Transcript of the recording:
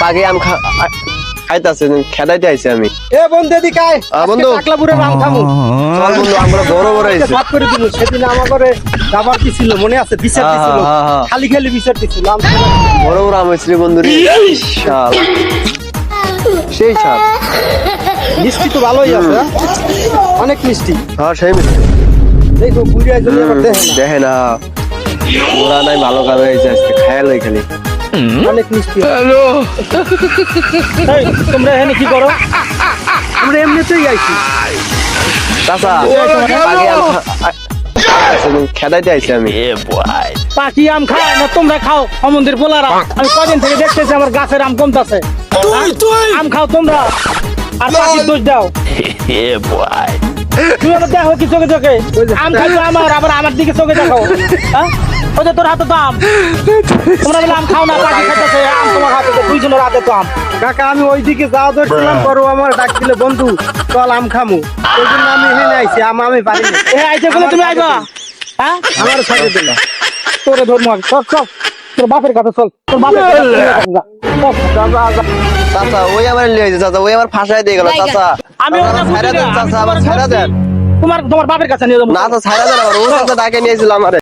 পাখি আম খাইতাছে খেদাইতে আইছি আমি। এ বন্ধু এদিকে আয়। বন্ধু টাকলাপুরের আম খামু। চল বন্ধু আমরা বড় বড় আইছি। ভাত করে দিল সেদিন আমার ঘরে খাবার কি ছিল মনে আছে? বিচার দিছিল, খালি খালি বিচার দিছিল। বড় বড় আম হইছে বন্ধু রে। শালা সেই ছাপ মিষ্টি তো ভালোই আছে, অনেক মিষ্টি। হ্যাঁ সেই মিষ্টি। দেখো বুড়িয়া জন্য আবার দেখে না, দেখে না ওরা নাই ভালো কাজ হয়েছে আজকে খেয়াল হয়ে খালি অনেক মিষ্টি। এই, তোমরা এখানে কি করো? আমরা এমনিতেই আইছি। চাচা পাখি আম খেদাইতে আইছি আমি। পাখি আম খায় না তোমরা খাও? সমুদ্রের পোলারা আমি কদিন থেকে দেখতেছি আমার গাছের আম কমতাছে। আম খাও তোমরা আর পাখির দোষ দাও। তুমি আবার দেখো কি চোখে চোখে আম খাইছো আমার, আবার আমার দিকে চোখে দেখো। হ্যাঁ ওই যে তোর হাতে তো আম, তোমরা বলে আম খাও না, পাখি খাইতেছে আম তোমার হাতে, দুইজনের হাতে তো আম। কাকা আমি ওইদিকে যাওয়া ধরছিলাম, পরে আমার ডাক দিলে বন্ধু চল আম খামু, ওই জন্য আমি এখানে আইছি। আমি পারি না। আইতে বলে তুমি আইবা? হ্যাঁ আমার সাথে দিল তোরে ধর্ম চল চল, তোর বাপের কাছে চল, তোর বাপের চাচা ওই আমার লিয়ে আইছে, চাচা ওই আমার ফাঁসাই দিয়ে গেল। চাচা আমি ছাইরা দেন, চাচা আমার ছাইরা দেন। তোমার বাপের কাছে নিয়ে যাবো। না তো ছাইরা দেন, আমার ও চাচা ডাকে নিয়েছিল আমারে।